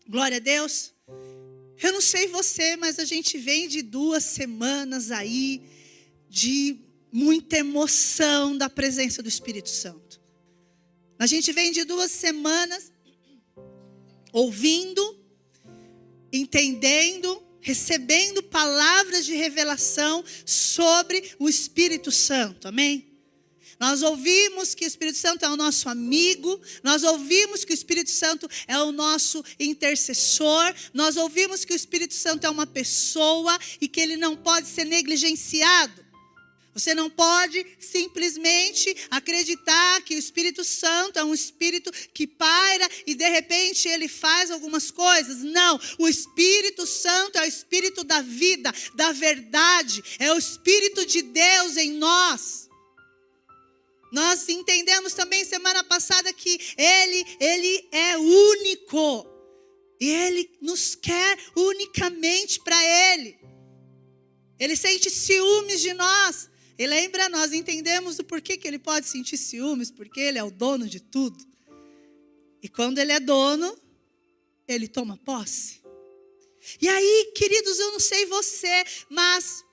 Glória a Deus. Eu não sei você, mas a gente vem de 2 semanas aí de muita emoção da presença do Espírito Santo. A gente vem de 2 semanas ouvindo, entendendo, recebendo palavras de revelação sobre o Espírito Santo, amém? Nós ouvimos que o Espírito Santo é o nosso amigo, nós ouvimos que o Espírito Santo é o nosso intercessor, nós ouvimos que o Espírito Santo é uma pessoa e que ele não pode ser negligenciado. Você não pode simplesmente acreditar que o Espírito Santo é um Espírito que paira e de repente ele faz algumas coisas. Não, o Espírito Santo é o Espírito da vida, da verdade, é o Espírito de Deus em nós. Nós entendemos também semana passada que Ele é único. E Ele nos quer unicamente para Ele. Ele sente ciúmes de nós. E lembra, nós entendemos o porquê que Ele pode sentir ciúmes. Porque Ele é o dono de tudo. E quando Ele é dono, Ele toma posse. E aí, queridos, eu não sei você, mas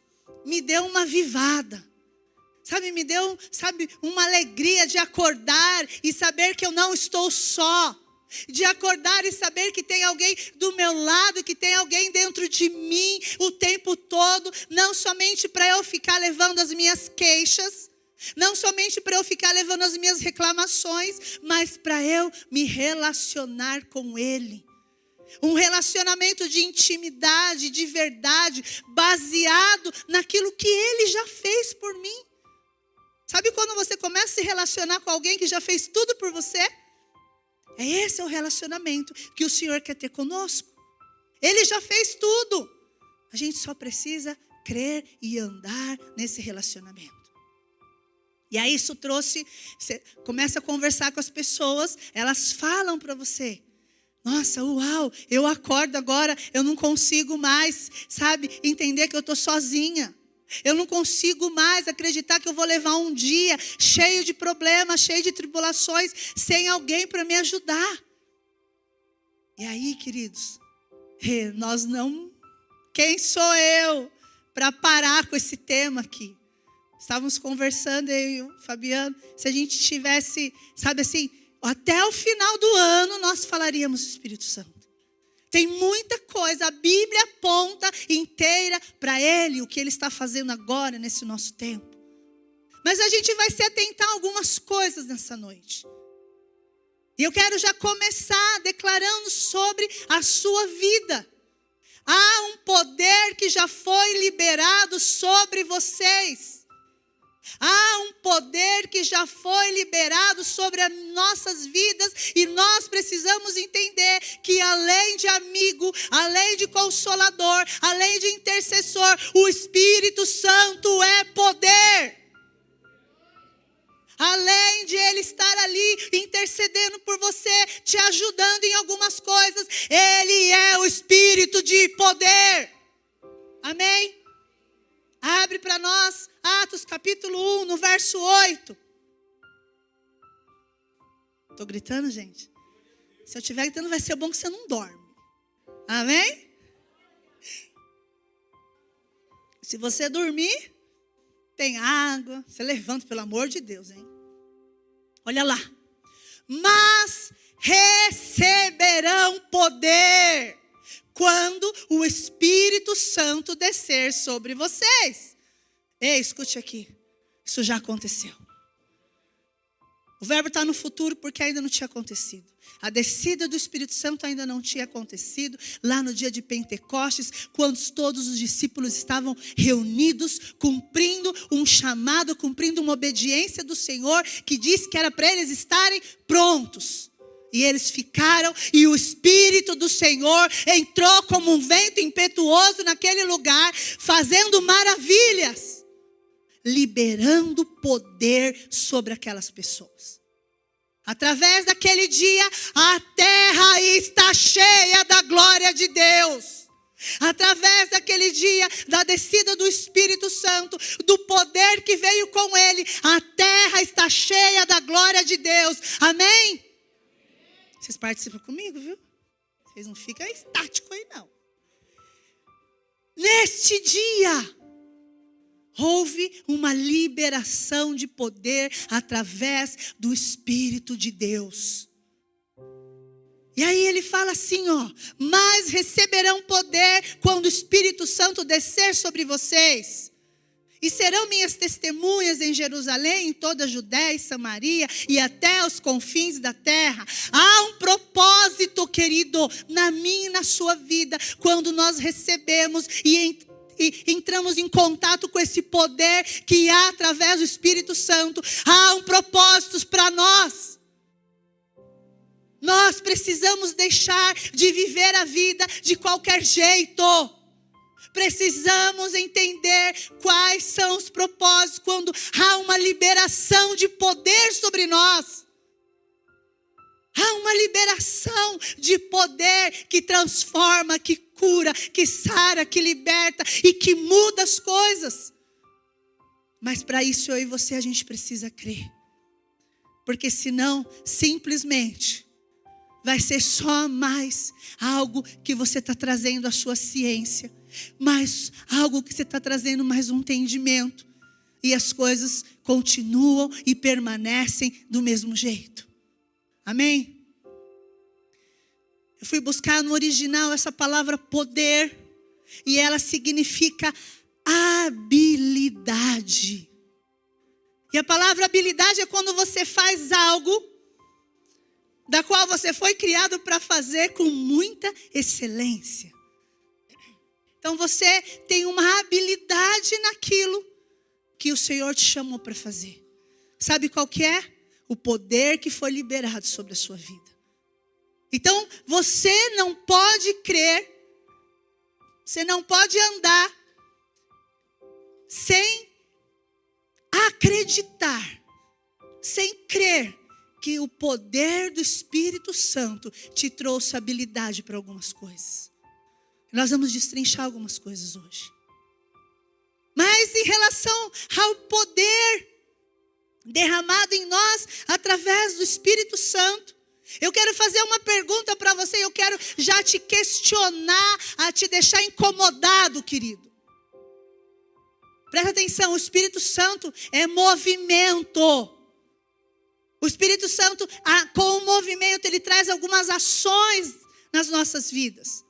me deu uma avivada. Sabe, me deu, uma alegria de acordar e saber que eu não estou só. De acordar e saber que tem alguém do meu lado, que tem alguém dentro de mim o tempo todo. Não somente para eu ficar levando as minhas queixas, não somente para eu ficar levando as minhas reclamações, mas para eu me relacionar com Ele. Um relacionamento de intimidade, de verdade, baseado naquilo que Ele já fez por mim. Sabe quando você começa a se relacionar com alguém que já fez tudo por você? Esse é o relacionamento que o Senhor quer ter conosco. Ele já fez tudo. A gente só precisa crer e andar nesse relacionamento. E aí isso trouxe, você começa a conversar com as pessoas, elas falam para você. Nossa, uau, eu acordo agora, eu não consigo mais, entender que eu estou sozinha. Eu não consigo mais acreditar que eu vou levar um dia cheio de problemas, cheio de tribulações, sem alguém para me ajudar. E aí, queridos, quem sou eu para parar com esse tema aqui? Estávamos conversando, eu e o Fabiano, se a gente tivesse, até o final do ano nós falaríamos do Espírito Santo. Tem muita coisa, a Bíblia aponta inteira para Ele, o que Ele está fazendo agora nesse nosso tempo. Mas a gente vai se atentar a algumas coisas nessa noite. E eu quero já começar declarando sobre a sua vida. Há um poder que já foi liberado sobre vocês. Há um poder que já foi liberado sobre as nossas vidas e nós precisamos entender que além de amigo, além de consolador, além de intercessor, o Espírito Santo é poder. Além de Ele estar ali intercedendo por você, te ajudando em algumas coisas, Ele é o Espírito de poder. Amém? Abre para nós Atos capítulo 1, no verso 8. Estou gritando, gente? Se eu estiver gritando, vai ser bom que você não dorme. Amém? Se você dormir, tem água. Você levanta, pelo amor de Deus, hein? Olha lá. Mas receberão poder quando o Espírito Santo descer sobre vocês. Ei, escute aqui. Isso já aconteceu. O verbo está no futuro porque ainda não tinha acontecido. A descida do Espírito Santo ainda não tinha acontecido. Lá no dia de Pentecostes, quando todos os discípulos estavam reunidos, cumprindo um chamado, cumprindo uma obediência do Senhor, que disse que era para eles estarem prontos. E eles ficaram, e o Espírito do Senhor entrou como um vento impetuoso naquele lugar, fazendo maravilhas, liberando poder sobre aquelas pessoas. Através daquele dia, a terra está cheia da glória de Deus. Através daquele dia, da descida do Espírito Santo, do poder que veio com ele, a terra está cheia da glória de Deus. Amém? Vocês participam comigo, viu? Vocês não ficam estáticos aí, não. Neste dia, houve uma liberação de poder através do Espírito de Deus. E aí ele fala assim, mas receberão poder quando o Espírito Santo descer sobre vocês. E serão minhas testemunhas em Jerusalém, em toda a Judéia e Samaria e até os confins da terra. Há um propósito, querido, na minha e na sua vida, quando nós recebemos e entramos em contato com esse poder que há através do Espírito Santo. Há um propósito para nós. Nós precisamos deixar de viver a vida de qualquer jeito. Precisamos entender quais são os propósitos quando há uma liberação de poder sobre nós. Há uma liberação de poder que transforma, que cura, que sara, que liberta e que muda as coisas. Mas para isso eu e você a gente precisa crer. Porque senão, simplesmente, vai ser só mais algo que você está trazendo à sua ciência. Mais algo que você está trazendo mais um entendimento. E as coisas continuam e permanecem do mesmo jeito. Amém? Eu fui buscar no original essa palavra poder. E ela significa habilidade. E a palavra habilidade é quando você faz algo da qual você foi criado para fazer com muita excelência. Então você tem uma habilidade naquilo que o Senhor te chamou para fazer. Sabe qual que é? O poder que foi liberado sobre a sua vida. Então você não pode crer, você não pode andar sem acreditar, sem crer que o poder do Espírito Santo te trouxe habilidade para algumas coisas. Nós vamos destrinchar algumas coisas hoje. Mas em relação ao poder derramado em nós através do Espírito Santo, eu quero fazer uma pergunta para você. Eu quero já te questionar, a te deixar incomodado, querido. Presta atenção, o Espírito Santo é movimento. O Espírito Santo, com o movimento, ele traz algumas ações nas nossas vidas.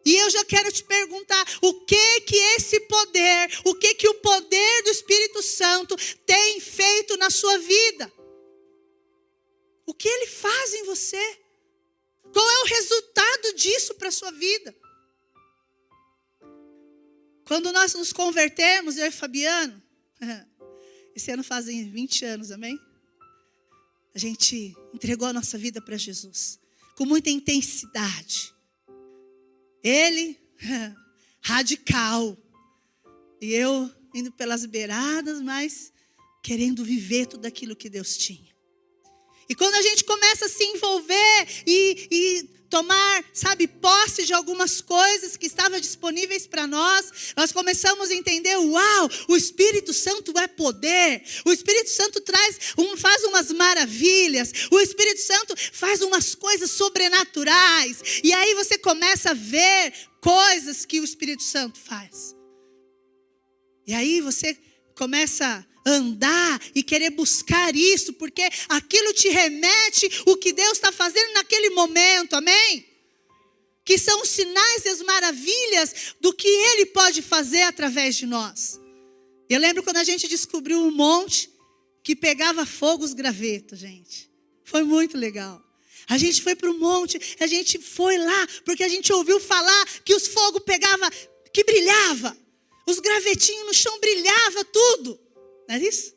E eu já quero te perguntar, o que esse poder, o que o poder do Espírito Santo tem feito na sua vida? O que ele faz em você? Qual é o resultado disso para a sua vida? Quando nós nos convertemos, eu e Fabiano, esse ano fazem 20 anos, amém? A gente entregou a nossa vida para Jesus, com muita intensidade. Ele, radical. E eu indo pelas beiradas, mas querendo viver tudo aquilo que Deus tinha. E quando a gente começa a se envolver e tomar, posse de algumas coisas que estavam disponíveis para nós, nós começamos a entender, uau, o Espírito Santo é poder. O Espírito Santo faz umas maravilhas. O Espírito Santo faz umas coisas sobrenaturais. E aí você começa a ver coisas que o Espírito Santo faz. E aí você começa a andar e querer buscar isso, porque aquilo te remete o que Deus está fazendo naquele momento, amém? Que são os sinais e as maravilhas do que Ele pode fazer através de nós. Eu lembro quando a gente descobriu um monte que pegava fogo os gravetos, gente. Foi muito legal. A gente foi para o monte, a gente foi lá, porque a gente ouviu falar que os fogos pegavam, que brilhava. Os gravetinhos no chão brilhava tudo. Não é isso?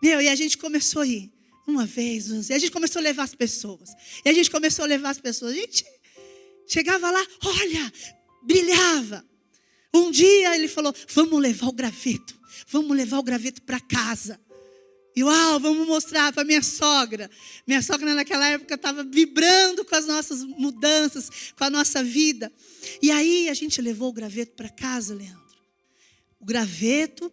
E a gente começou a ir. Uma vez, e a gente começou a levar as pessoas. A gente chegava lá, olha, brilhava. Um dia ele falou, vamos levar o graveto para casa. E uau, vamos mostrar para minha sogra. Minha sogra naquela época estava vibrando com as nossas mudanças, com a nossa vida. E aí a gente levou o graveto para casa, Leandro. O graveto,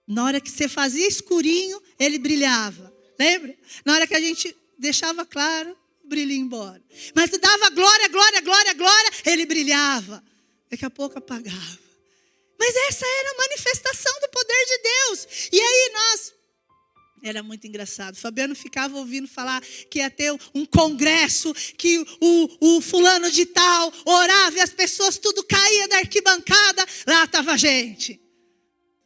na hora que você fazia escurinho, ele brilhava. Lembra? Na hora que a gente deixava claro, o brilho ia embora. Mas tu dava glória, glória, glória, glória, ele brilhava. Daqui a pouco apagava. Mas essa era a manifestação do poder de Deus. E aí era muito engraçado. O Fabiano ficava ouvindo falar que ia ter um congresso, que o fulano de tal orava e as pessoas tudo caía da arquibancada. Lá estava a gente.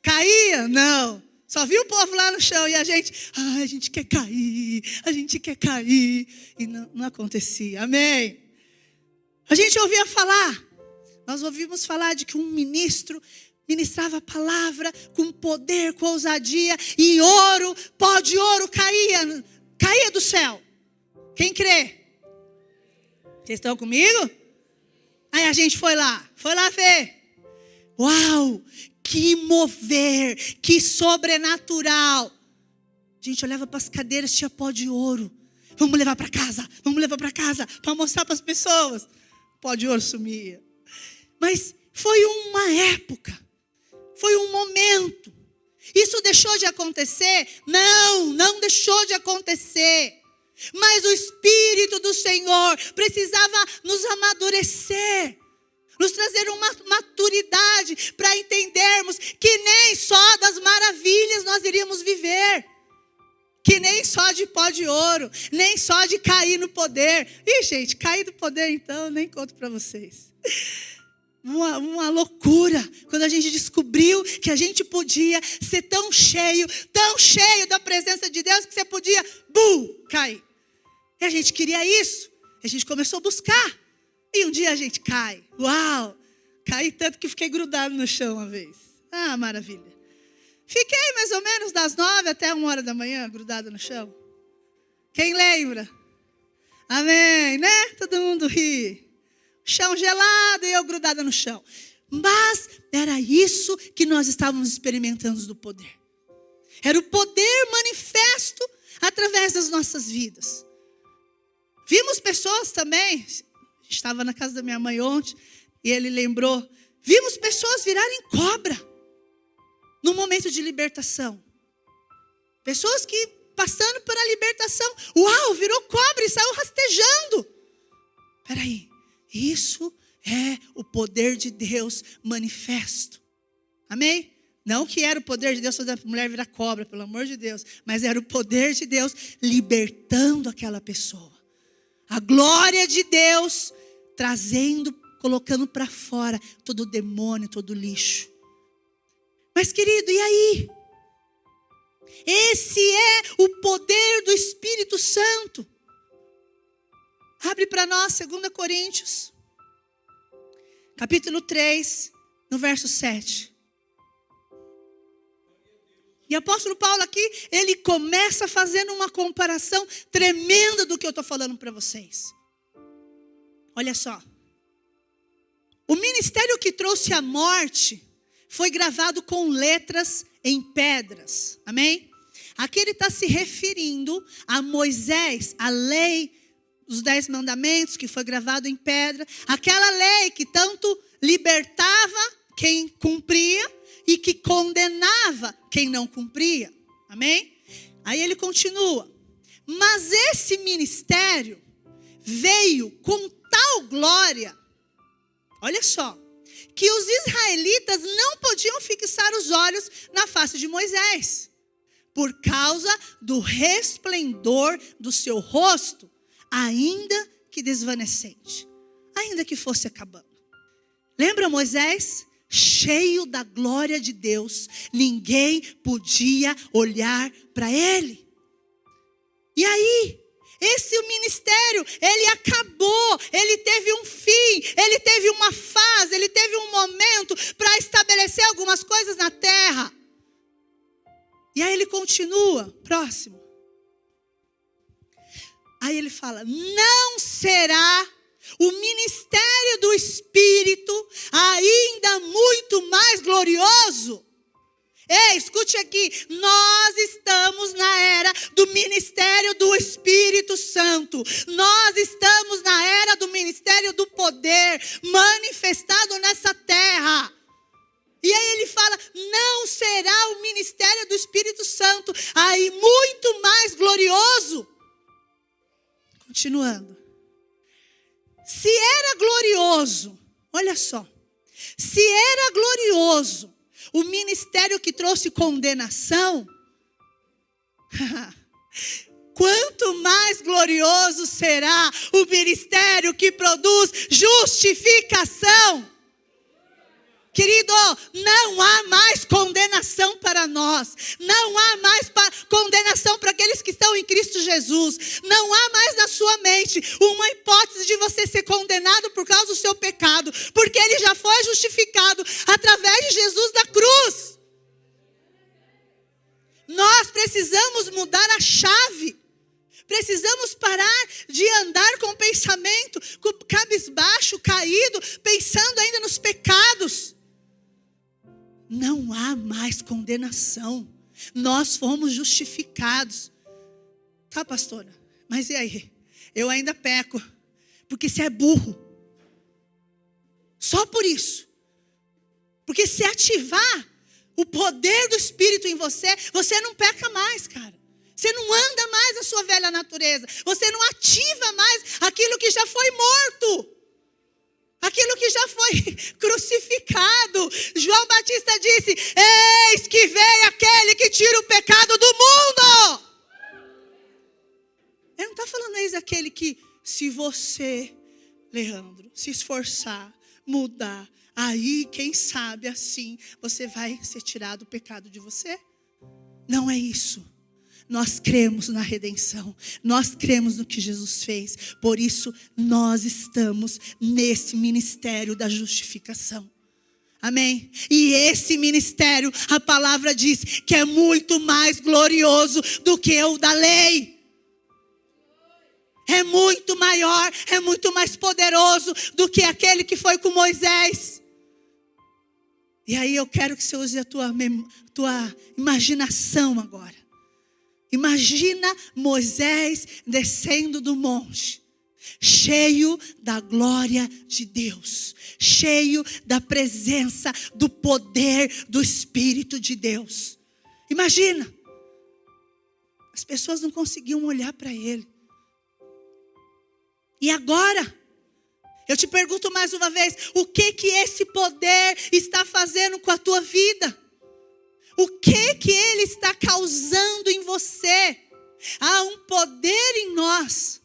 Caía? Não. Só viu o povo lá no chão e a gente quer cair, a gente quer cair. E não acontecia. Amém. A gente ouvia falar, nós ouvimos falar de que um ministro ministrava a palavra com poder, com ousadia, e ouro, pó de ouro caía do céu. Quem crê? Vocês estão comigo? Aí a gente foi lá ver. Uau! Que mover, que sobrenatural. A gente olhava para as cadeiras, tinha pó de ouro. Vamos levar para casa para mostrar para as pessoas. O pó de ouro sumia. Mas foi uma época, foi um momento. Isso deixou de acontecer? Não deixou de acontecer. Mas o Espírito do Senhor precisava nos amadurecer, nos trazer uma maturidade para entendermos que nem só das maravilhas nós iríamos viver. Que nem só de pó de ouro, nem só de cair no poder. Ih, gente, cair no poder então, eu nem conto para vocês. Uma loucura, quando a gente descobriu que a gente podia ser tão cheio da presença de Deus, que você podia, cair. E a gente queria isso, a gente começou a buscar. E um dia a gente cai. Uau! Caí tanto que fiquei grudado no chão uma vez. Ah, maravilha. Fiquei mais ou menos das 9 até 1h da manhã, grudado no chão. Quem lembra? Amém, né? Todo mundo ri. Chão gelado e eu grudada no chão. Mas era isso que nós estávamos experimentando do poder. Era o poder manifesto através das nossas vidas. Vimos pessoas também. Estava na casa da minha mãe ontem e ele lembrou. Vimos pessoas virarem cobra no momento de libertação. Pessoas que passando pela libertação, uau, virou cobra e saiu rastejando. Espera aí, isso é o poder de Deus manifesto. Amém? Não que era o poder de Deus fazer a mulher virar cobra, pelo amor de Deus. Mas era o poder de Deus libertando aquela pessoa. A glória de Deus trazendo, colocando para fora todo o demônio, todo o lixo. Mas querido, e aí? Esse é o poder do Espírito Santo. Abre para nós 2 Coríntios, capítulo 3, no verso 7. E o apóstolo Paulo aqui, ele começa fazendo uma comparação tremenda do que eu estou falando para vocês. Olha só. O ministério que trouxe a morte foi gravado com letras em pedras. Amém? Aqui ele está se referindo a Moisés, a lei dos 10 mandamentos que foi gravado em pedra. Aquela lei que tanto libertava quem cumpria e que condenava quem não cumpria. Amém? Aí ele continua. Mas esse ministério veio com tal glória, olha só, que os israelitas não podiam fixar os olhos na face de Moisés, por causa do resplendor do seu rosto, ainda que desvanecente, ainda que fosse acabando. Lembra Moisés? Cheio da glória de Deus, ninguém podia olhar para ele. E aí, esse ministério, ele acabou, ele teve um fim, ele teve uma fase, ele teve um momento para estabelecer algumas coisas na terra. E aí ele continua, próximo. Aí ele fala, não será o ministério do Espírito ainda muito mais glorioso? Ei, escute aqui, nós estamos na era do ministério do Espírito Santo. Nós estamos na era do ministério do poder manifestado nessa terra. E aí ele fala, não será o ministério do Espírito Santo aí muito mais glorioso? Continuando. Se era glorioso, olha só. Se era glorioso o ministério que trouxe condenação, quanto mais glorioso será o ministério que produz justificação. Querido, não há mais condenação para nós. Não há mais condenação para aqueles que estão em Cristo Jesus. Não há mais na sua mente uma hipótese de você ser condenado por causa do seu pecado. Porque ele já foi justificado através de Jesus da cruz. Nós precisamos mudar a chave. Precisamos parar de andar com o pensamento cabisbaixo, caído, pensando ainda nos pecados. Não há mais condenação. Nós fomos justificados. Tá, pastora? Mas e aí? Eu ainda peco. Porque você é burro. Só por isso. Porque se ativar o poder do Espírito em você, você não peca mais, cara. Você não anda mais na sua velha natureza. Você não ativa mais aquilo que já foi morto. Aquilo que já foi crucificado. João Batista disse: eis que veio aquele que tira o pecado do mundo. Ele não está falando eis aquele que, se você, Leandro, se esforçar, mudar, aí quem sabe assim você vai ser tirado o pecado de você. Não é isso. Nós cremos na redenção. Nós cremos no que Jesus fez. Por isso, nós estamos nesse ministério da justificação. Amém? E esse ministério, a palavra diz que é muito mais glorioso do que o da lei. É muito maior, é muito mais poderoso do que aquele que foi com Moisés. E aí eu quero que você use a tua imaginação agora. Imagina Moisés descendo do monte, cheio da glória de Deus, cheio da presença, do poder do Espírito de Deus. Imagina, as pessoas não conseguiam olhar para ele. E agora, eu te pergunto mais uma vez, o que esse poder está fazendo com a tua vida? O que ele está causando em você? Há um poder em nós.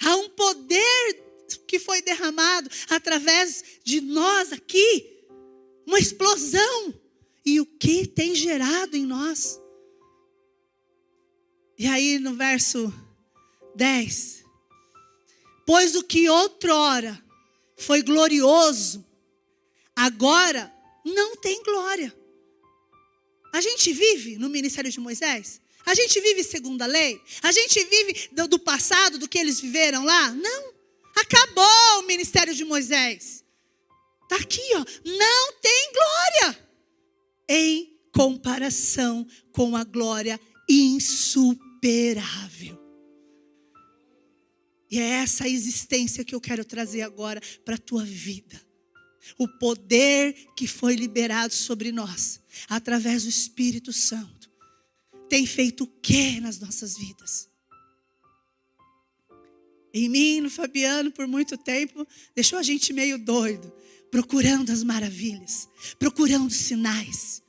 Há um poder que foi derramado através de nós aqui. Uma explosão. E o que tem gerado em nós? E aí no verso 10. Pois o que outrora foi glorioso, agora não tem glória. A gente vive no ministério de Moisés? A gente vive segundo a lei? A gente vive do passado, do que eles viveram lá? Não. Acabou o ministério de Moisés. Está aqui, ó. Não tem glória. Em comparação com a glória insuperável. E é essa existência que eu quero trazer agora para a tua vida. O poder que foi liberado sobre nós, através do Espírito Santo, tem feito o que nas nossas vidas? Em mim, no Fabiano, por muito tempo, deixou a gente meio doido, procurando as maravilhas, procurando sinais.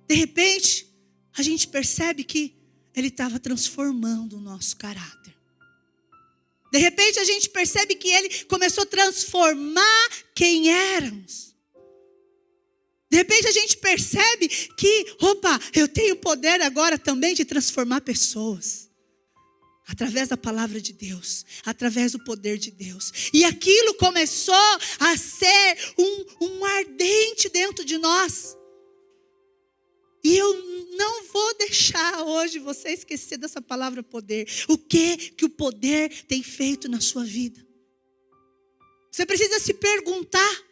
De repente, a gente percebe que ele estava transformando o nosso caráter. De repente a gente percebe que ele começou a transformar quem éramos. De repente a gente percebe que, eu tenho poder agora também de transformar pessoas. Através da palavra de Deus, através do poder de Deus. E aquilo começou a ser um ardente dentro de nós. E eu não vou deixar hoje você esquecer dessa palavra poder. O que o poder tem feito na sua vida? Você precisa se perguntar.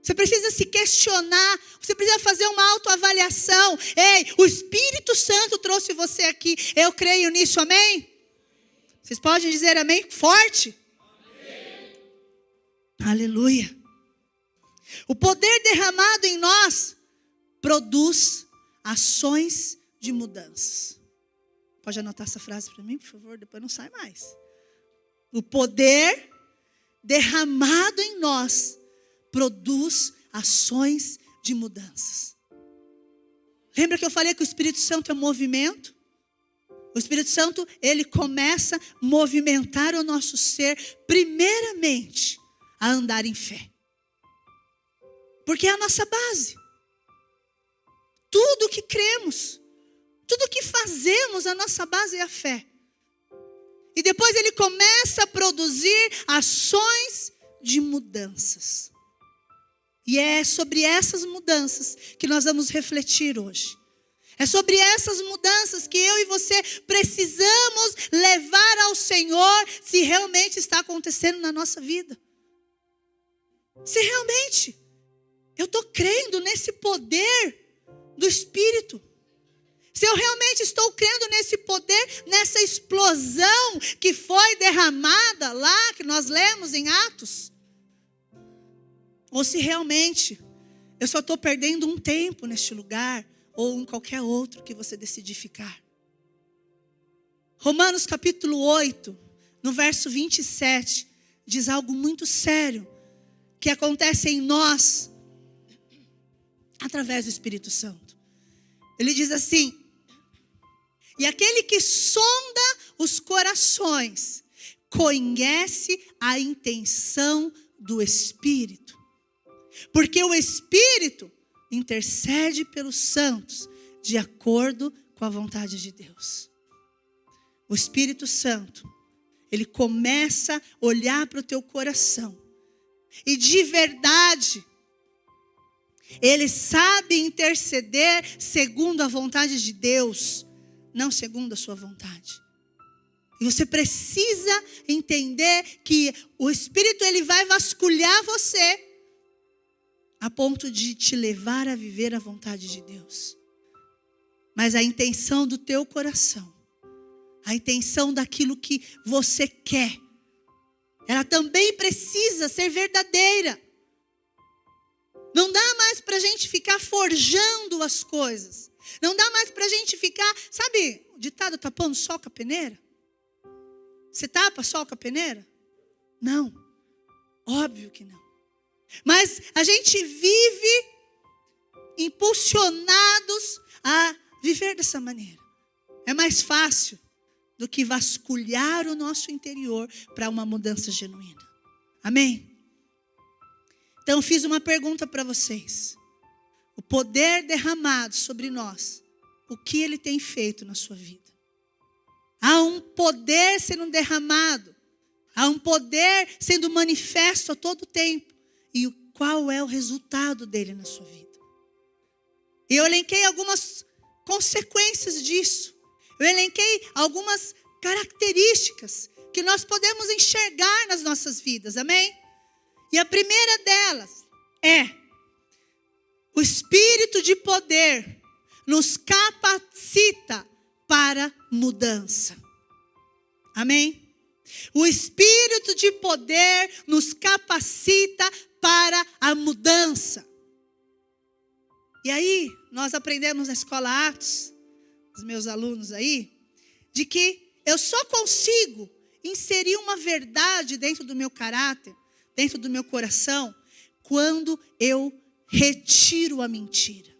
Você precisa se questionar. Você precisa fazer uma autoavaliação. Ei, o Espírito Santo trouxe você aqui. Eu creio nisso, amém? Vocês podem dizer amém forte? Amém. Aleluia. O poder derramado em nós produz ações de mudanças. Pode anotar essa frase para mim, por favor? Depois não sai mais. O poder derramado em nós produz ações de mudanças. Lembra que eu falei que o Espírito Santo é movimento? O Espírito Santo, ele começa a movimentar o nosso ser, primeiramente, a andar em fé. Porque é a nossa base. Tudo que cremos, tudo que fazemos, a nossa base é a fé. E depois ele começa a produzir ações de mudanças. E é sobre essas mudanças que nós vamos refletir hoje. É sobre essas mudanças que eu e você precisamos levar ao Senhor se realmente está acontecendo na nossa vida. Se realmente eu estou crendo nesse poder do Espírito. Se eu realmente estou crendo nesse poder, nessa explosão que foi derramada lá, que nós lemos em Atos. Ou se realmente eu só estou perdendo um tempo neste lugar, ou em qualquer outro que você decidir ficar. Romanos capítulo 8, no verso 27, diz algo muito sério, que acontece em nós, através do Espírito Santo. Ele diz assim: e aquele que sonda os corações, conhece a intenção do Espírito. Porque o Espírito intercede pelos santos, de acordo com a vontade de Deus. O Espírito Santo, ele começa a olhar para o teu coração. E de verdade, ele sabe interceder segundo a vontade de Deus, não segundo a sua vontade. E você precisa entender que o Espírito, ele vai vasculhar você a ponto de te levar a viver a vontade de Deus. Mas a intenção do teu coração, a intenção daquilo que você quer, ela também precisa ser verdadeira. Não dá mais para a gente ficar forjando as coisas. Não dá mais para a gente ficar, sabe, o ditado tapando sol com a peneira? Você tapa sol com a peneira? Não, óbvio que não. Mas a gente vive impulsionados a viver dessa maneira. É mais fácil do que vasculhar o nosso interior para uma mudança genuína. Amém? Então fiz uma pergunta para vocês. O poder derramado sobre nós, o que ele tem feito na sua vida? Há um poder sendo derramado, há um poder sendo manifesto a todo tempo. E qual é o resultado dele na sua vida? Eu elenquei algumas consequências disso. Eu elenquei algumas características que nós podemos enxergar nas nossas vidas, amém? E a primeira delas é: o Espírito de poder nos capacita para mudança. Amém? O Espírito de poder nos capacita para a mudança. E aí, nós aprendemos na escola Atos, os meus alunos aí, de que eu só consigo inserir uma verdade dentro do meu caráter, dentro do meu coração, quando eu retiro a mentira.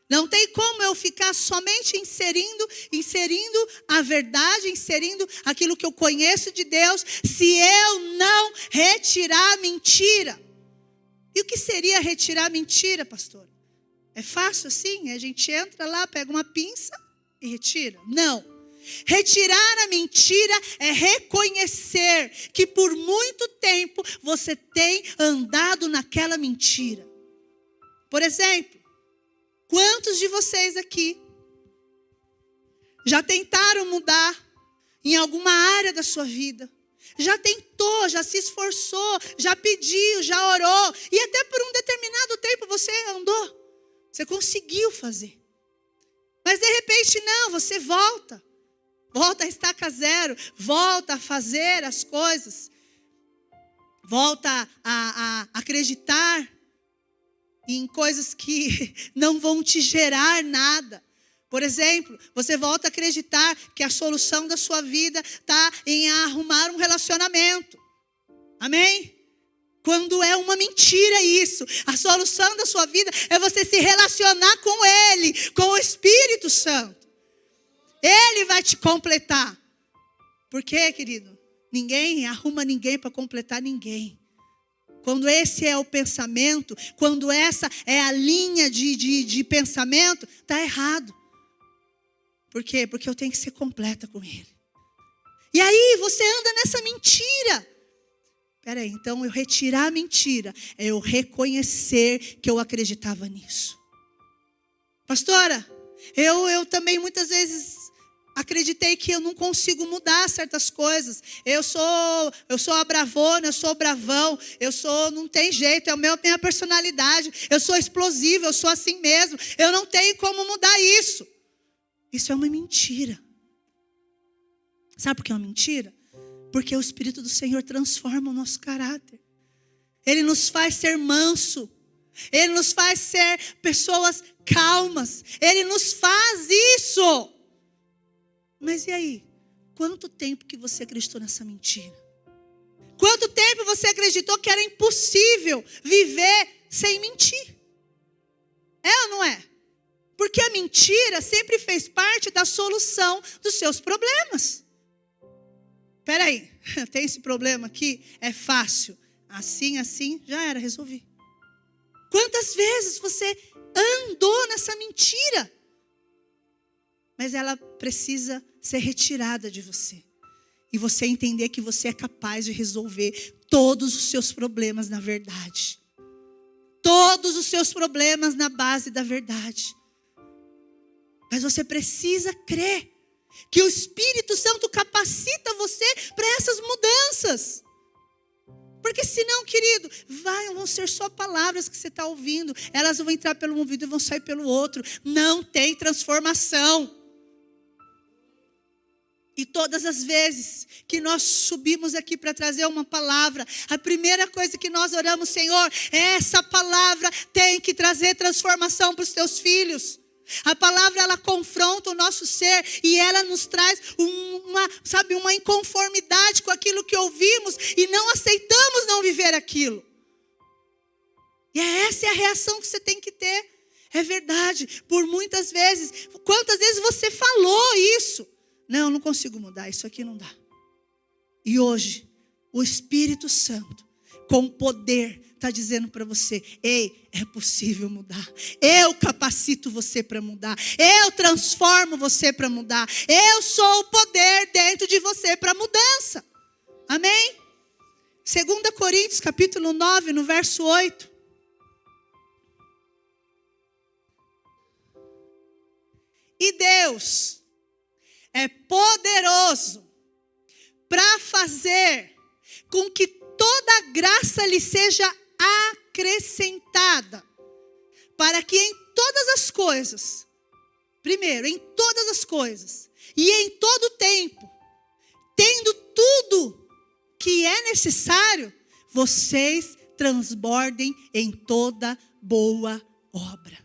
Não tem como eu ficar somente inserindo a verdade, inserindo aquilo que eu conheço de Deus, se eu não retirar a mentira. E o que seria retirar a mentira, pastor? É fácil assim? A gente entra lá, pega uma pinça e retira? Não. Retirar a mentira é reconhecer que por muito tempo você tem andado naquela mentira. Por exemplo, quantos de vocês aqui já tentaram mudar em alguma área da sua vida? Já tentou, já se esforçou, já pediu, já orou. E até por um determinado tempo você andou. Você conseguiu fazer. Mas de repente não, você volta. Volta a estaca zero. Volta a fazer as coisas. Volta a acreditar em coisas que não vão te gerar nada. Por exemplo, você volta a acreditar que a solução da sua vida está em arrumar um relacionamento. Amém? Quando é uma mentira isso. A solução da sua vida é você se relacionar com Ele, com o Espírito Santo. Ele vai te completar. Por quê, querido? Ninguém arruma ninguém para completar ninguém. Quando esse é o pensamento, quando essa é a linha de pensamento, está errado. Por quê? Porque eu tenho que ser completa com Ele. E aí você anda nessa mentira. Peraí, então eu retirar a mentira é eu reconhecer que eu acreditava nisso. Pastora, eu também muitas vezes acreditei que eu não consigo mudar certas coisas. Eu sou a bravona, eu sou bravão, não tem jeito, é a minha personalidade. Eu sou explosivo, eu sou assim mesmo. Eu não tenho como mudar isso. Isso é uma mentira. Sabe por que é uma mentira? Porque o Espírito do Senhor transforma o nosso caráter. Ele nos faz ser manso. Ele nos faz ser pessoas calmas. Ele nos faz isso. Mas e aí? Quanto tempo que você acreditou nessa mentira? Quanto tempo você acreditou que era impossível viver sem mentir? É ou não é? Porque a mentira sempre fez parte da solução dos seus problemas. Espera aí, tem esse problema aqui, é fácil. Assim, já era, resolvi. Quantas vezes você andou nessa mentira? Mas ela precisa ser retirada de você. E você entender que você é capaz de resolver todos os seus problemas na verdade. Todos os seus problemas na base da verdade. Mas você precisa crer que o Espírito Santo capacita você para essas mudanças. Porque senão, querido, vão ser só palavras que você está ouvindo. Elas vão entrar pelo um ouvido e vão sair pelo outro. Não tem transformação. E todas as vezes que nós subimos aqui para trazer uma palavra, a primeira coisa que nós oramos, Senhor, essa palavra tem que trazer transformação para os teus filhos. A palavra, ela confronta o nosso ser e ela nos traz uma inconformidade com aquilo que ouvimos e não aceitamos não viver aquilo. E essa é a reação que você tem que ter. É verdade, por muitas vezes, quantas vezes você falou isso? Não consigo mudar, isso aqui não dá. E hoje, o Espírito Santo, com poder, está dizendo para você: ei, é possível mudar. Eu capacito você para mudar. Eu transformo você para mudar. Eu sou o poder dentro de você para mudança. Amém? 2 Coríntios capítulo 9, no verso 8. E Deus é poderoso para fazer com que toda graça lhe seja acrescentada, para que em todas as coisas, primeiro, em todas as coisas, e em todo tempo, tendo tudo que é necessário, vocês transbordem em toda boa obra.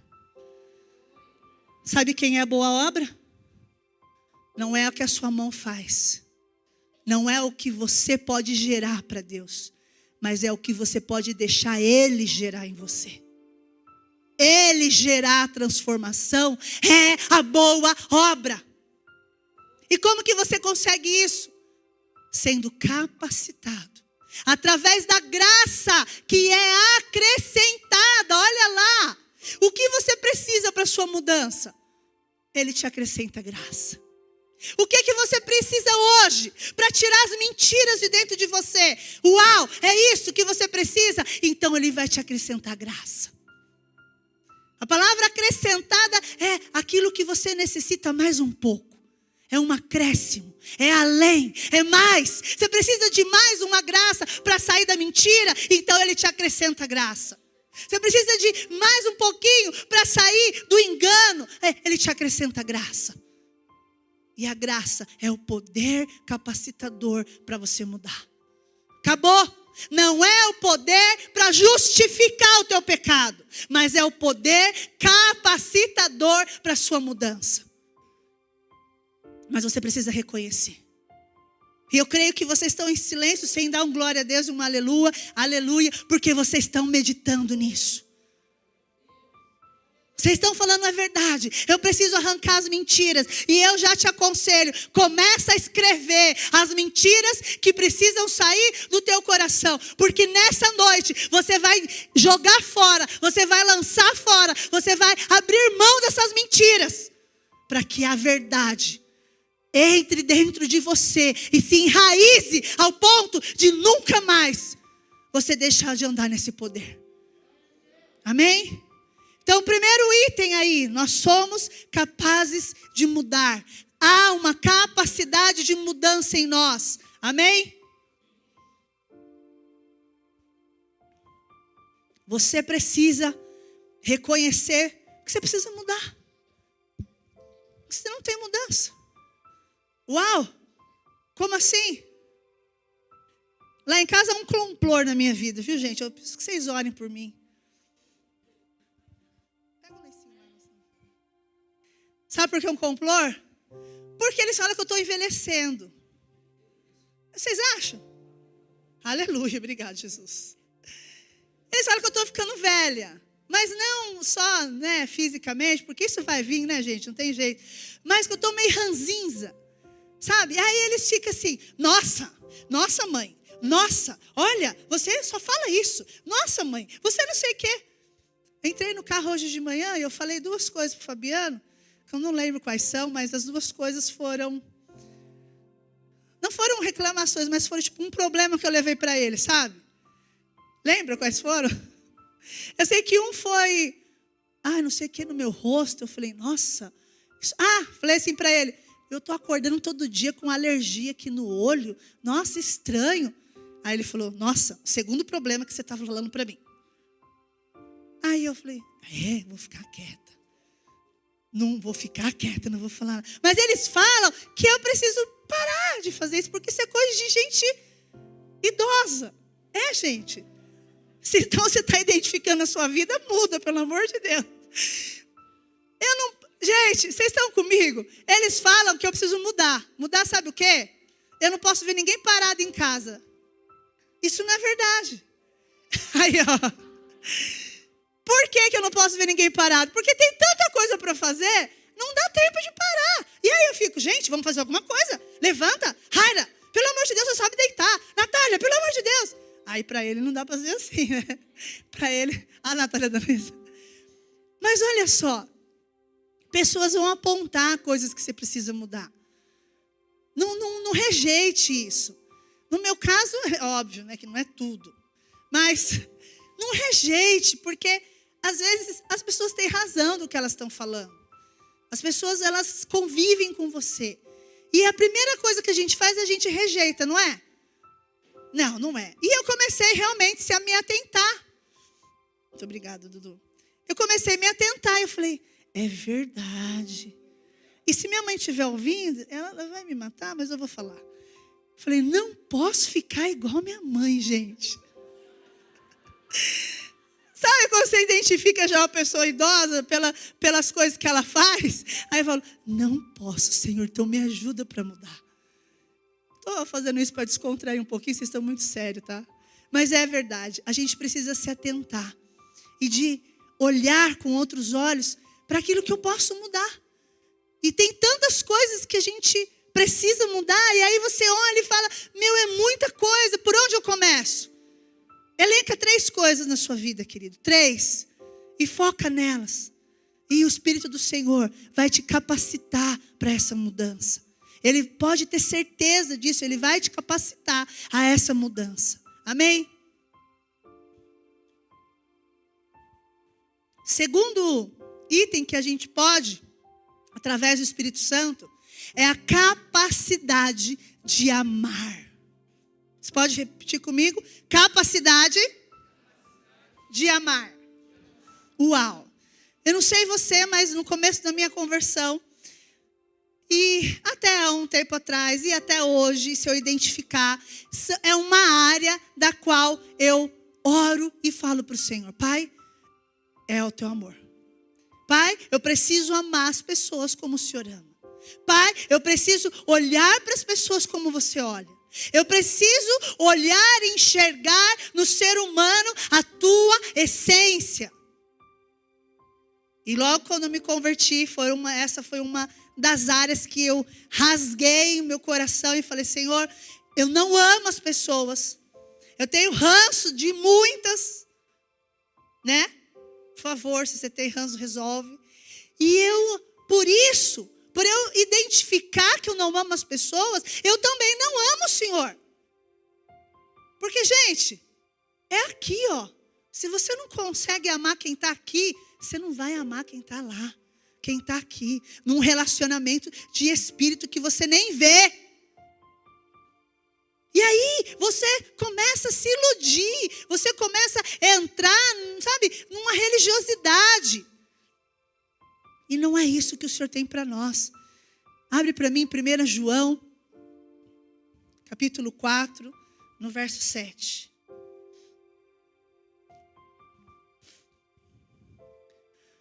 Sabe quem é a boa obra? Não é o que a sua mão faz. Não é o que você pode gerar para Deus. Mas é o que você pode deixar Ele gerar em você. Ele gerar a transformação é a boa obra. E como que você consegue isso? Sendo capacitado. Através da graça que é acrescentada. Olha lá. O que você precisa para a sua mudança? Ele te acrescenta graça. O que você precisa hoje para tirar as mentiras de dentro de você? Uau, é isso que você precisa? Então Ele vai te acrescentar graça. A palavra acrescentada é aquilo que você necessita mais um pouco. É um acréscimo, é além, é mais. Você precisa de mais uma graça para sair da mentira, então Ele te acrescenta graça. Você precisa de mais um pouquinho para sair do engano, Ele te acrescenta graça. E a graça é o poder capacitador para você mudar. Acabou. Não é o poder para justificar o teu pecado, mas é o poder capacitador para a sua mudança. Mas você precisa reconhecer. E eu creio que vocês estão em silêncio, sem dar um glória a Deus e um aleluia, aleluia, porque vocês estão meditando nisso. Vocês estão falando a verdade. Eu preciso arrancar as mentiras. E eu já te aconselho, começa a escrever as mentiras que precisam sair do teu coração. Porque nessa noite você vai jogar fora, você vai lançar fora, você vai abrir mão dessas mentiras. Para que a verdade entre dentro de você e se enraize ao ponto de nunca mais você deixar de andar nesse poder. Amém? Então, o primeiro item aí, nós somos capazes de mudar. Há uma capacidade de mudança em nós. Amém? Você precisa reconhecer que você precisa mudar. Você não tem mudança. Uau! Como assim? Lá em casa há um complô na minha vida, viu, gente? Eu preciso que vocês orem por mim. Sabe por que um complô? Porque eles falam que eu estou envelhecendo. Vocês acham? Aleluia, obrigado, Jesus. Eles falam que eu estou ficando velha. Mas não só, né, fisicamente, porque isso vai vir, né, gente? Não tem jeito. Mas que eu estou meio ranzinza. Sabe? Aí eles ficam assim, nossa mãe, nossa, olha, você só fala isso. Nossa mãe, você não sei o quê. Entrei no carro hoje de manhã e eu falei duas coisas para o Fabiano, que eu não lembro quais são, mas as duas coisas foram, não foram reclamações, mas foram tipo um problema que eu levei para ele, sabe? Lembra quais foram? Eu sei que um foi, não sei o que no meu rosto. Eu falei, nossa. Falei assim para ele, eu estou acordando todo dia com alergia aqui no olho. Nossa, estranho. Aí ele falou, nossa, segundo problema que você está falando para mim. Aí eu falei, vou ficar quieta. Não vou ficar quieta, não vou falar nada. Mas eles falam que eu preciso parar de fazer isso, porque isso é coisa de gente idosa. Gente. Se então você está identificando a sua vida, muda, pelo amor de Deus. Gente, vocês estão comigo? Eles falam que eu preciso mudar. Mudar sabe o quê? Eu não posso ver ninguém parado em casa. Isso não é verdade. Aí, ó. Por que eu não posso ver ninguém parado? Porque tem tanta coisa para fazer, não dá tempo de parar. E aí eu fico, gente, vamos fazer alguma coisa. Levanta. Raira, pelo amor de Deus, você sabe deitar. Natália, pelo amor de Deus. Aí para ele não dá para ser assim, né? Para ele, a Natália dando isso. Mas olha só, pessoas vão apontar coisas que você precisa mudar. Não rejeite isso. No meu caso, é óbvio, né, que não é tudo. Mas não rejeite, porque às vezes as pessoas têm razão do que elas estão falando. As pessoas, elas convivem com você. E a primeira coisa que a gente faz, a gente rejeita, não é? Não é. E eu comecei realmente a me atentar. Muito obrigada, Dudu. Eu comecei a me atentar. Eu falei, é verdade. E se minha mãe estiver ouvindo, ela vai me matar, mas eu vou falar. Eu falei, não posso ficar igual minha mãe, gente. Sabe quando você identifica já uma pessoa idosa pelas coisas que ela faz? Aí eu falo, não posso, Senhor, então me ajuda para mudar. Estou fazendo isso para descontrair um pouquinho, vocês estão muito sérios, tá? Mas é verdade, a gente precisa se atentar e de olhar com outros olhos para aquilo que eu posso mudar. E tem tantas coisas que a gente precisa mudar, e aí você olha e fala, é muita coisa, por onde eu começo? Elenca 3 coisas na sua vida, querido, 3, e foca nelas. E o Espírito do Senhor vai te capacitar para essa mudança. Ele pode ter certeza disso, ele vai te capacitar a essa mudança. Amém? Segundo item que a gente pode, através do Espírito Santo, é a capacidade de amar. Você pode repetir comigo? Capacidade de amar. Uau! Eu não sei você, mas no começo da minha conversão, e até um tempo atrás, e até hoje, se eu identificar, é uma área da qual eu oro e falo para o Senhor, Pai, é o teu amor. Pai, eu preciso amar as pessoas como o Senhor ama. Pai, eu preciso olhar para as pessoas como você olha. Eu preciso olhar e enxergar no ser humano a tua essência. E logo quando eu me converti, essa foi uma das áreas que eu rasguei o meu coração e falei, Senhor, eu não amo as pessoas. Eu tenho ranço de muitas, né? Por favor, se você tem ranço, resolve. E eu, por eu identificar que eu não amo as pessoas, eu também não amo o Senhor. Porque, gente, é aqui, ó. Se você não consegue amar quem está aqui, você não vai amar quem está lá. Quem está aqui, num relacionamento de espírito que você nem vê. E aí, você começa a se iludir. Você começa a entrar, sabe, numa religiosidade. E não é isso que o Senhor tem para nós. Abre para mim 1 João, capítulo 4, no verso 7.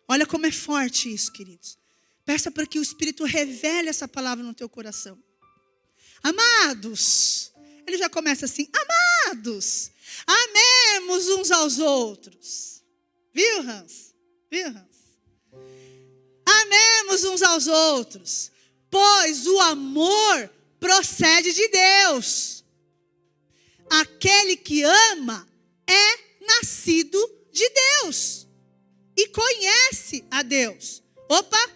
Olha como é forte isso, queridos. Peça para que o Espírito revele essa palavra no teu coração. Amados, ele já começa assim, amados, amemos uns aos outros. Viu, Hans? Amemos uns aos outros, pois o amor procede de Deus. Aquele que ama é nascido de Deus e conhece a Deus. Opa,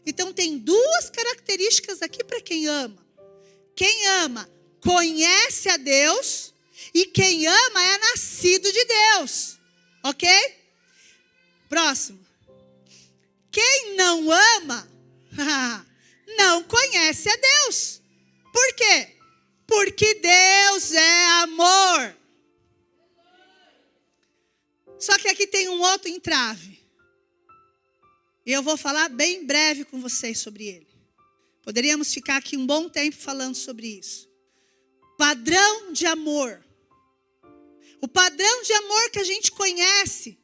então tem duas características aqui para quem ama. Quem ama conhece a Deus e quem ama é nascido de Deus. Ok? Próximo. Quem não ama, não conhece a Deus. Por quê? Porque Deus é amor. Só que aqui tem um outro entrave. E eu vou falar bem breve com vocês sobre ele. Poderíamos ficar aqui um bom tempo falando sobre isso. Padrão de amor. O padrão de amor que a gente conhece,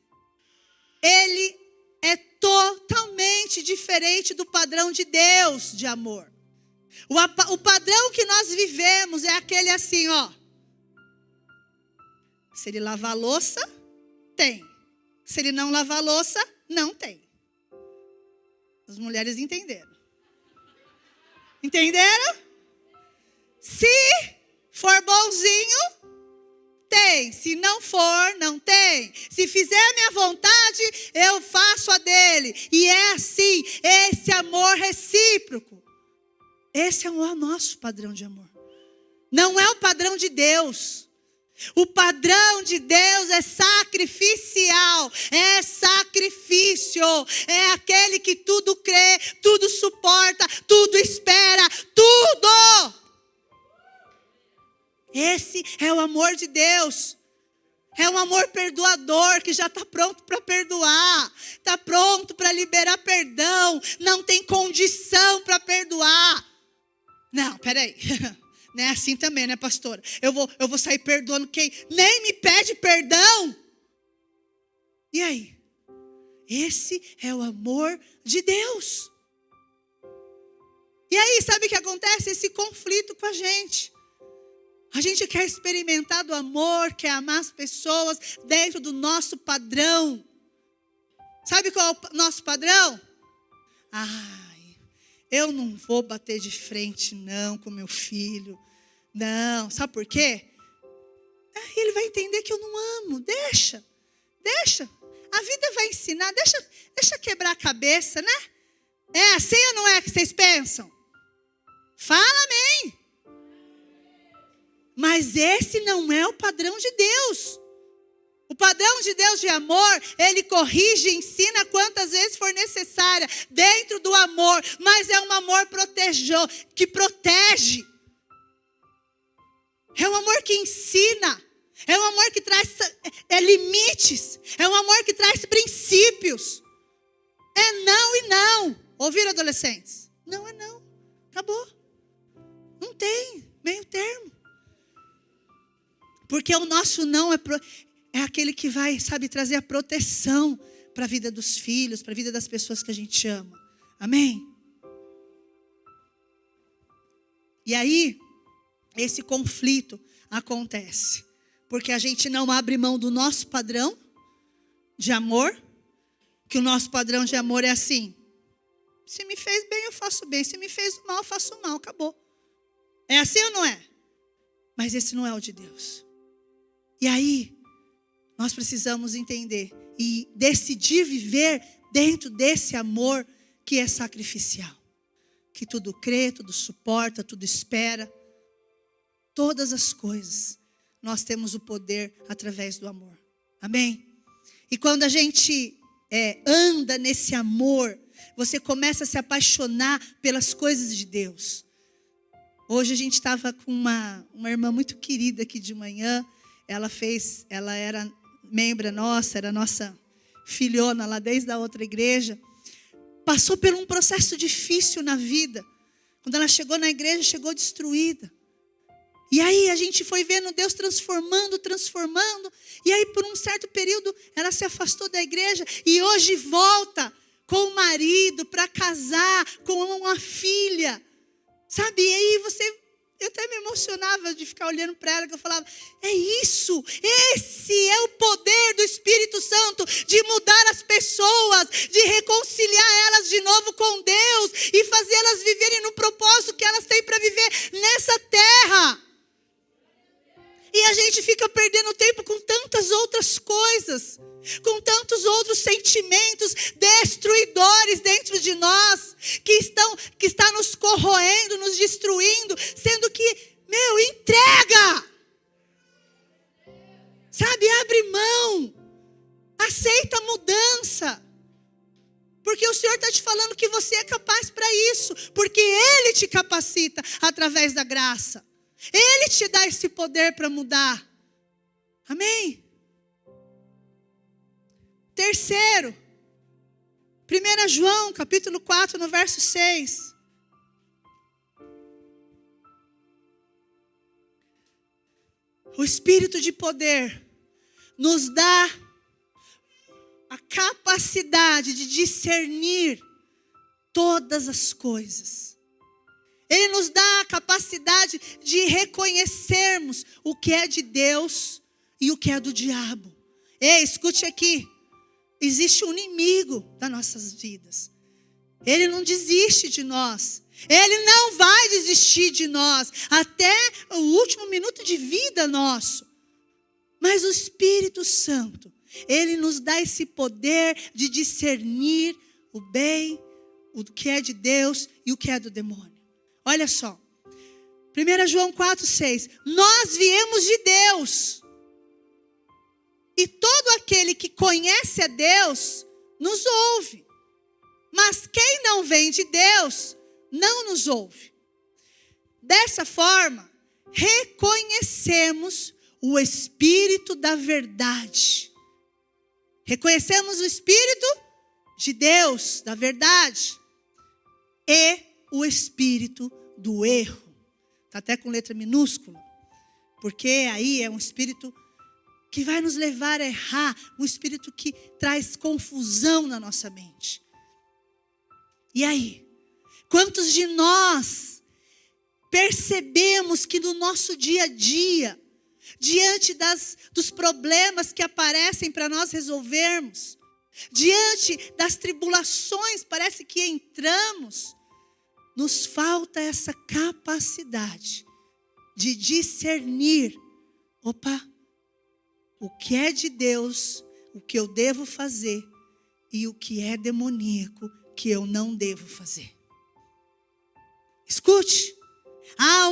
ele é totalmente diferente do padrão de Deus de amor. O padrão que nós vivemos é aquele assim, ó. Se ele lavar a louça, tem. Se ele não lavar a louça, não tem. As mulheres entenderam. Entenderam? Se for bonzinho, tem. Se não for, não tem. Se fizer a minha vontade, eu faço a dele. E é assim, esse amor recíproco. Esse é o nosso padrão de amor. Não é o padrão de Deus. O padrão de Deus é sacrificial, é sacrifício, é aquele que tudo crê, tudo suporta, tudo espera, tudo. Esse é o amor de Deus. É um amor perdoador que já está pronto para perdoar, está pronto para liberar perdão, não tem condição para perdoar. Não, peraí. Não é assim também, né, pastora? Eu vou sair perdoando quem nem me pede perdão. E aí? Esse é o amor de Deus. E aí, sabe o que acontece? Esse conflito com a gente. A gente quer experimentar do amor, quer amar as pessoas dentro do nosso padrão. Sabe qual é o nosso padrão? Eu não vou bater de frente não com meu filho. Não, sabe por quê? Ele vai entender que eu não amo. Deixa. A vida vai ensinar, deixa quebrar a cabeça, né? É assim ou não é que vocês pensam? Fala amém. Mas esse não é o padrão de Deus. O padrão de Deus de amor, ele corrige e ensina quantas vezes for necessária, dentro do amor, mas é um amor que protege. É um amor que ensina, é um amor que traz limites, é um amor que traz princípios. É não e não. Ouviram, adolescentes? Não é não, acabou. Não tem meio termo. Porque o nosso não é aquele que vai, sabe, trazer a proteção para a vida dos filhos, para a vida das pessoas que a gente ama. Amém? E aí, esse conflito acontece. Porque a gente não abre mão do nosso padrão de amor. Que o nosso padrão de amor é assim. Se me fez bem, eu faço bem. Se me fez mal, eu faço mal. Acabou. É assim ou não é? Mas esse não é o de Deus. E aí, nós precisamos entender e decidir viver dentro desse amor que é sacrificial. Que tudo crê, tudo suporta, tudo espera. Todas as coisas. Nós temos o poder através do amor. Amém? E quando a gente anda nesse amor, você começa a se apaixonar pelas coisas de Deus. Hoje a gente estava com uma irmã muito querida aqui de manhã. Ela era membro nossa, era nossa filhona lá desde a outra igreja. Passou por um processo difícil na vida. Quando ela chegou na igreja, chegou destruída. E aí a gente foi vendo Deus transformando. E aí por um certo período ela se afastou da igreja. E hoje volta com o marido para casar com uma filha. Sabe, e aí eu até me emocionava de ficar olhando para ela, que eu falava, é isso, esse é o poder do Espírito Santo, de mudar as pessoas, de reconciliar elas de novo com Deus, e fazê-las viverem no propósito que elas têm para viver nessa terra. E a gente fica perdendo tempo com tantas outras coisas, com tantos outros sentimentos destruidores dentro de nós, que está nos corroendo, nos destruindo, sendo que, entrega! Sabe, abre mão, aceita a mudança, porque o Senhor está te falando que você é capaz para isso, porque Ele te capacita através da graça. Ele te dá esse poder para mudar. Amém? Terceiro, 1 João, capítulo 4, no verso 6. O Espírito de poder nos dá a capacidade de discernir todas as coisas. Ele nos dá a capacidade de reconhecermos o que é de Deus e o que é do diabo. Ei, escute aqui. Existe um inimigo das nossas vidas. Ele não desiste de nós. Ele não vai desistir de nós até o último minuto de vida nosso. Mas o Espírito Santo, Ele nos dá esse poder de discernir o bem, o que é de Deus e o que é do demônio. Olha só, 1 João 4,6, nós viemos de Deus, e todo aquele que conhece a Deus, nos ouve, mas quem não vem de Deus, não nos ouve. Dessa forma, reconhecemos o Espírito da verdade, reconhecemos o Espírito de Deus, da verdade, e o espírito do erro. Está até com letra minúscula. Porque aí é um espírito que vai nos levar a errar. Um espírito que traz confusão na nossa mente. E aí? Quantos de nós percebemos que no nosso dia a dia, diante dos problemas que aparecem para nós resolvermos, diante das tribulações, parece que entramos, nos falta essa capacidade de discernir, o que é de Deus, o que eu devo fazer, e o que é demoníaco, que eu não devo fazer. Escute, há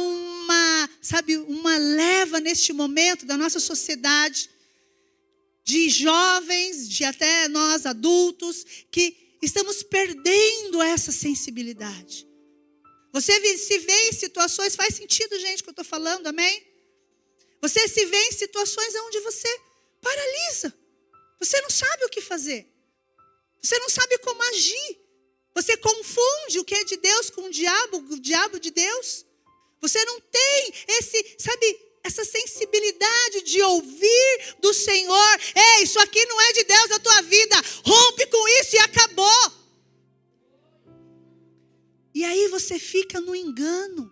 uma leva neste momento da nossa sociedade, de jovens, de até nós adultos, que estamos perdendo essa sensibilidade. Você se vê em situações, faz sentido, gente, o que eu estou falando, amém? Você se vê em situações onde você paralisa. Você não sabe o que fazer. Você não sabe como agir. Você confunde o que é de Deus com o diabo de Deus. Você não tem essa sensibilidade de ouvir do Senhor. Ei, isso aqui não é de Deus na tua vida. Rompe com isso e acabou. E aí você fica no engano.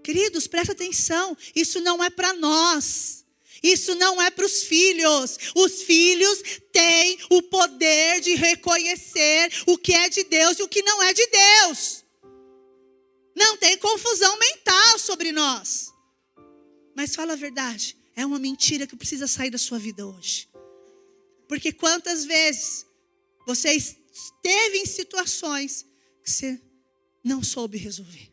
Queridos, presta atenção. Isso não é para nós. Isso não é para os filhos. Os filhos têm o poder de reconhecer o que é de Deus e o que não é de Deus. Não tem confusão mental sobre nós. Mas fala a verdade. É uma mentira que precisa sair da sua vida hoje. Porque quantas vezes você esteve em situações que você não soube resolver.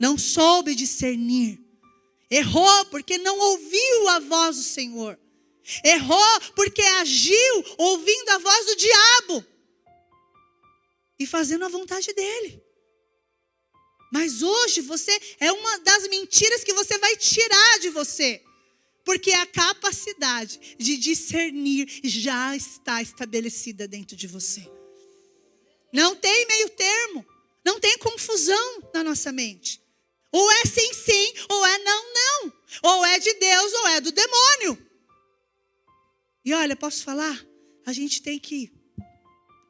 Não soube discernir. Errou porque não ouviu a voz do Senhor. Errou porque agiu ouvindo a voz do diabo. E fazendo a vontade dele. Mas hoje você é uma das mentiras que você vai tirar de você. Porque a capacidade de discernir já está estabelecida dentro de você. Não tem meio termo. Não tem confusão na nossa mente. Ou é sim, sim, ou é não, não. Ou é de Deus, ou é do demônio. E olha, posso falar? A gente tem que,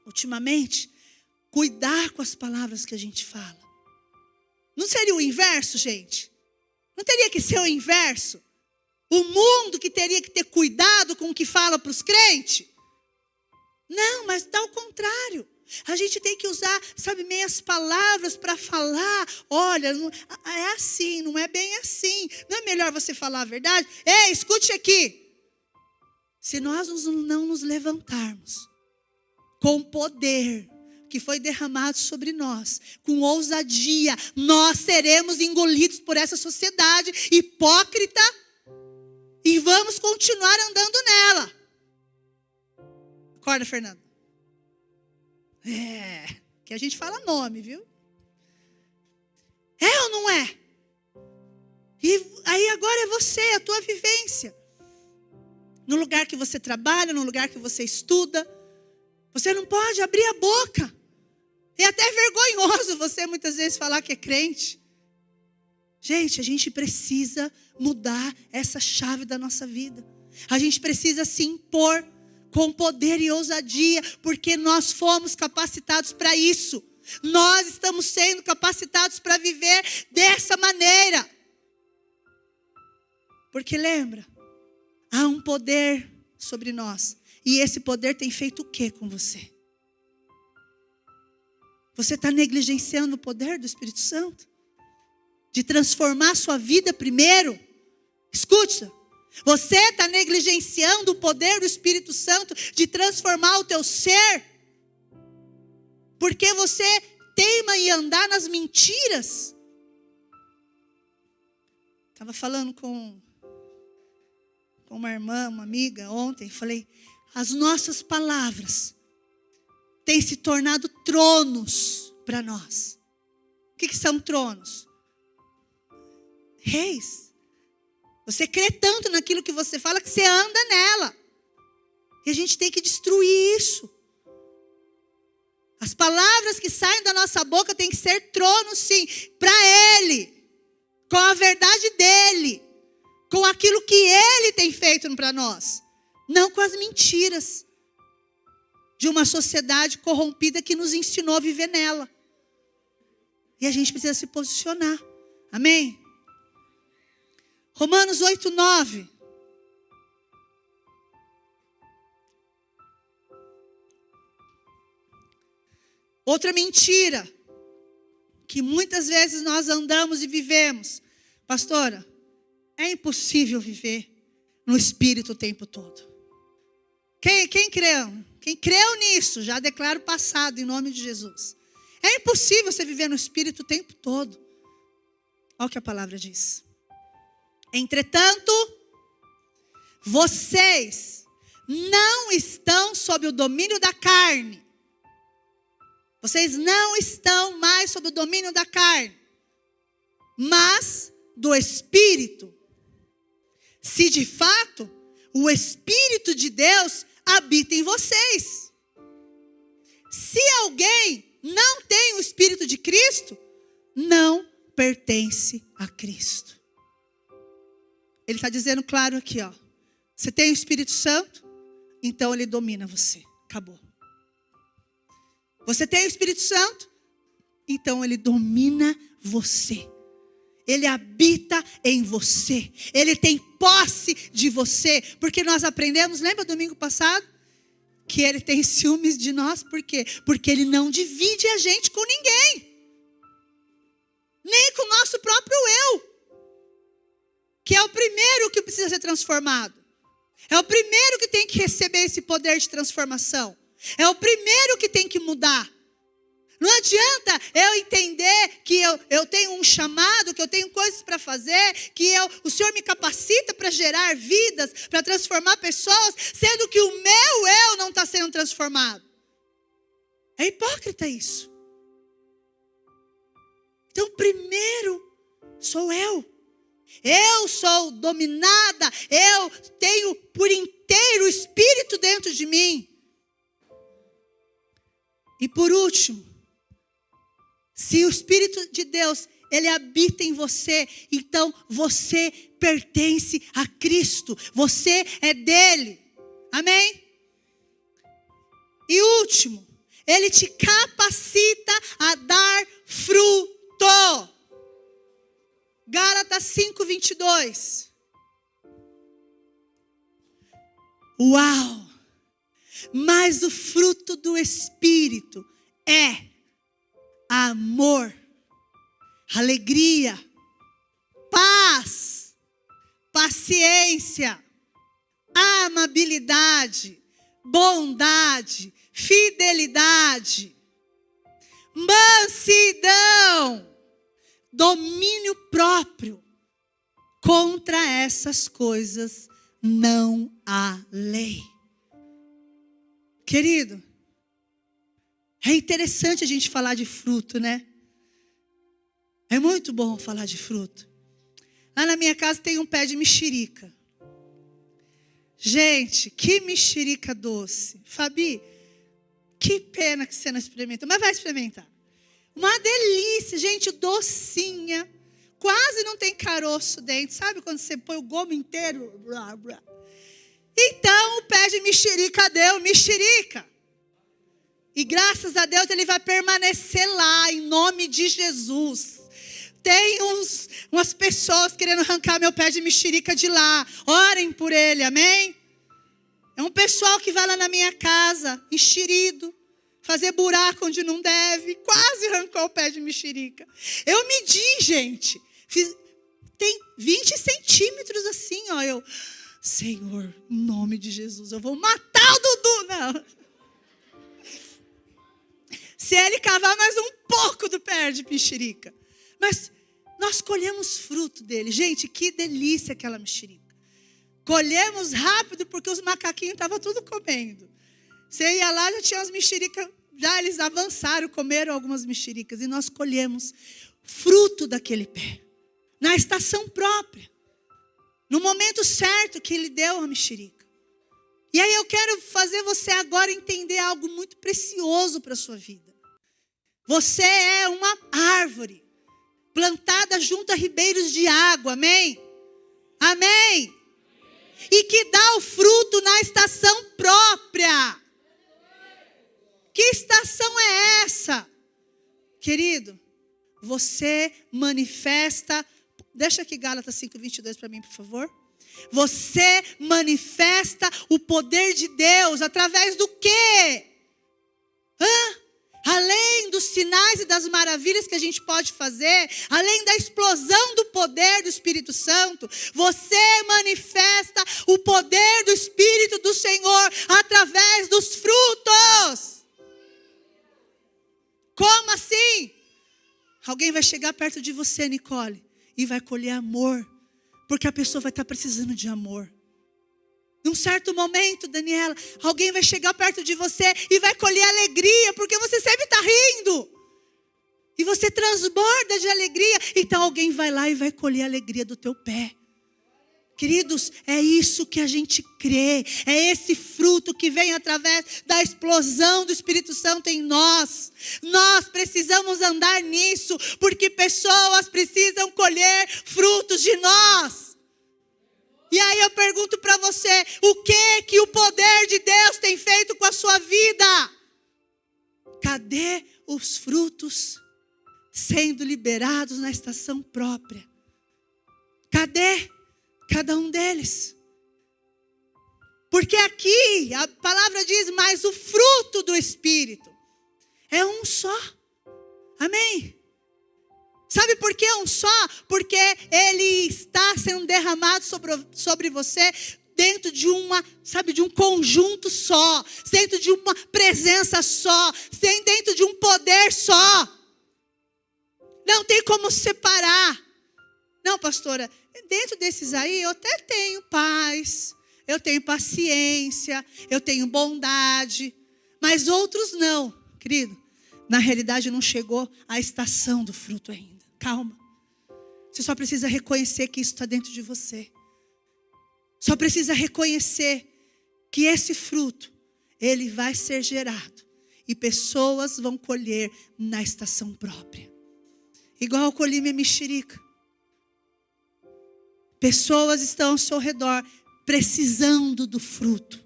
ultimamente, cuidar com as palavras que a gente fala. Não seria o inverso, gente? Não teria que ser o inverso? O mundo que teria que ter cuidado com o que fala para os crentes? Não, mas dá o contrário. A gente tem que usar, meias palavras para falar. Olha, é assim, não é bem assim. Não é melhor você falar a verdade? Ei, escute aqui. Se nós não nos levantarmos com o poder que foi derramado sobre nós, com ousadia, nós seremos engolidos por essa sociedade hipócrita e vamos continuar andando nela. Acorda, Fernando. Que a gente fala nome, viu? É ou não é? E aí agora é você, a tua vivência. No lugar que você trabalha, no lugar que você estuda, você não pode abrir a boca. É até vergonhoso você muitas vezes falar que é crente. Gente, a gente precisa mudar essa chave da nossa vida. A gente precisa se impor com poder e ousadia, porque nós fomos capacitados para isso. Nós estamos sendo capacitados para viver dessa maneira. Porque lembra, há um poder sobre nós. E esse poder tem feito o que com você? Você está negligenciando o poder do Espírito Santo? De transformar a sua vida primeiro? Escuta. Você está negligenciando o poder do Espírito Santo de transformar o teu ser? Porque você teima em andar nas mentiras? Estava falando com uma irmã, uma amiga ontem. Falei, as nossas palavras têm se tornado tronos para nós. O que são tronos? Reis. Você crê tanto naquilo que você fala que você anda nela. E a gente tem que destruir isso. As palavras que saem da nossa boca têm que ser tronos, sim, para Ele. Com a verdade dEle. Com aquilo que Ele tem feito para nós. Não com as mentiras de uma sociedade corrompida que nos ensinou a viver nela. E a gente precisa se posicionar. Amém? Romanos 8:9. Outra mentira que muitas vezes nós andamos e vivemos. Pastora, é impossível viver no Espírito o tempo todo. Quem creu? Quem creu nisso, já declaro passado em nome de Jesus. É impossível você viver no Espírito o tempo todo. Olha o que a palavra diz. Entretanto, vocês não estão sob o domínio da carne. Vocês não estão mais sob o domínio da carne, mas do Espírito. Se de fato o Espírito de Deus habita em vocês. Se alguém não tem o Espírito de Cristo, não pertence a Cristo. Ele está dizendo claro aqui, ó. Você tem o Espírito Santo, então ele domina você. Acabou. Você tem o Espírito Santo, então ele domina você. Ele habita em você. Ele tem posse de você. Porque nós aprendemos, lembra domingo passado? Que Ele tem ciúmes de nós. Por quê? Porque Ele não divide a gente com ninguém. Nem com o nosso próprio eu. Que é o primeiro que precisa ser transformado. É o primeiro que tem que receber esse poder de transformação. É o primeiro que tem que mudar. Não adianta eu entender que eu tenho um chamado, que eu tenho coisas para fazer, que o Senhor me capacita para gerar vidas, para transformar pessoas, sendo que o meu eu não está sendo transformado. É hipócrita isso. Então, primeiro sou eu. Eu sou dominada, eu tenho por inteiro o Espírito dentro de mim. E por último, se o Espírito de Deus, Ele habita em você, então você pertence a Cristo, você é dele, amém? E último, Ele te capacita a dar fruto. Gálatas 5:22. Uau! Mas o fruto do Espírito é amor, alegria, paz, paciência, amabilidade, bondade, fidelidade, mansidão, domínio próprio. Contra essas coisas não há lei. Querido, é interessante a gente falar de fruto, né? É muito bom falar de fruto. Lá na minha casa tem um pé de mexerica. Gente, que mexerica doce. Fabi, que pena que você não experimentou, mas vai experimentar. Uma delícia, gente, docinha. Quase não tem caroço dentro. Sabe quando você põe o gomo inteiro? Blá, blá. Então, o pé de mexerica deu mexerica. E graças a Deus ele vai permanecer lá, em nome de Jesus. Tem umas pessoas querendo arrancar meu pé de mexerica de lá. Orem por ele, amém? É um pessoal que vai lá na minha casa, enxerido, fazer buraco onde não deve. Quase arrancou o pé de mexerica. Eu medi, gente. Tem 20 centímetros assim, ó. Senhor, em nome de Jesus, eu vou matar o Dudu. Não. Se ele cavar mais um pouco do pé de mexerica. Mas nós colhemos fruto dele. Gente, que delícia aquela mexerica. Colhemos rápido porque os macaquinhos estavam tudo comendo. Você ia lá, já tinha as mexericas. Já eles avançaram, comeram algumas mexericas. E nós colhemos fruto daquele pé. Na estação própria. No momento certo que ele deu a mexerica. E aí eu quero fazer você agora entender algo muito precioso para a sua vida. Você é uma árvore plantada junto a ribeiros de água, amém? Amém? E que dá o fruto na estação própria. Que estação é essa? Querido, você manifesta... Deixa aqui Gálatas 5:22 para mim, por favor. Você manifesta o poder de Deus através do quê? Além dos sinais e das maravilhas que a gente pode fazer, além da explosão do poder do Espírito Santo, você manifesta o poder do Espírito do Senhor através dos frutos. Como assim? Alguém vai chegar perto de você, Nicole, e vai colher amor, porque a pessoa vai estar precisando de amor. Num certo momento, Daniela, alguém vai chegar perto de você e vai colher alegria, porque você sempre está rindo. E você transborda de alegria. Então alguém vai lá e vai colher a alegria do teu pé. Queridos, é isso que a gente crê. É esse fruto que vem através da explosão do Espírito Santo em nós. Nós precisamos andar nisso, porque pessoas precisam colher frutos de nós. E aí eu pergunto para você, o que o poder de Deus tem feito com a sua vida? Cadê os frutos sendo liberados na estação própria? Cadê cada um deles? Porque aqui a palavra diz, mas o fruto do Espírito é um só. Amém? Sabe por que um só? Porque ele está sendo derramado sobre você dentro de de um conjunto só, dentro de uma presença só, dentro de um poder só. Não tem como separar. Não, pastora, dentro desses aí eu até tenho paz, eu tenho paciência, eu tenho bondade, mas outros não, querido. Na realidade não chegou a estação do fruto ainda. Calma. Você só precisa reconhecer que isso está dentro de você. Só precisa reconhecer que esse fruto, ele vai ser gerado. E pessoas vão colher na estação própria. Igual eu colhi minha mexerica. Pessoas estão ao seu redor precisando do fruto.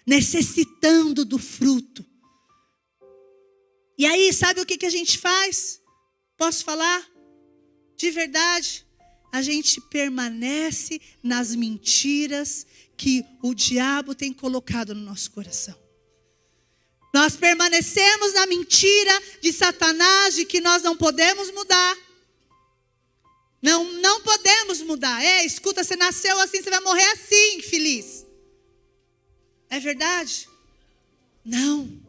Necessitando do fruto. E aí, sabe o que a gente faz? Posso falar? De verdade, a gente permanece nas mentiras que o diabo tem colocado no nosso coração. Nós permanecemos na mentira de Satanás, de que nós não podemos mudar. Não podemos mudar. Escuta, você nasceu assim, você vai morrer assim, infeliz. É verdade? Não.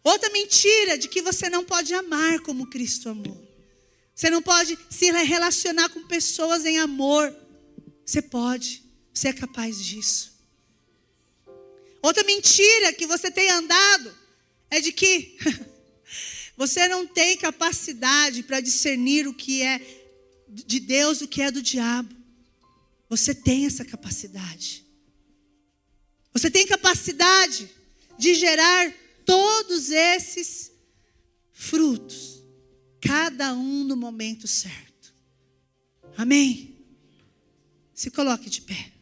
Outra mentira de que você não pode amar como Cristo amou. Você não pode se relacionar com pessoas em amor. Você pode. Você é capaz disso. Outra mentira que você tem andado é de que você não tem capacidade para discernir o que é de Deus, o que é do diabo. Você tem essa capacidade. Você tem capacidade de gerar todos esses frutos, cada um no momento certo. Amém? Se coloque de pé.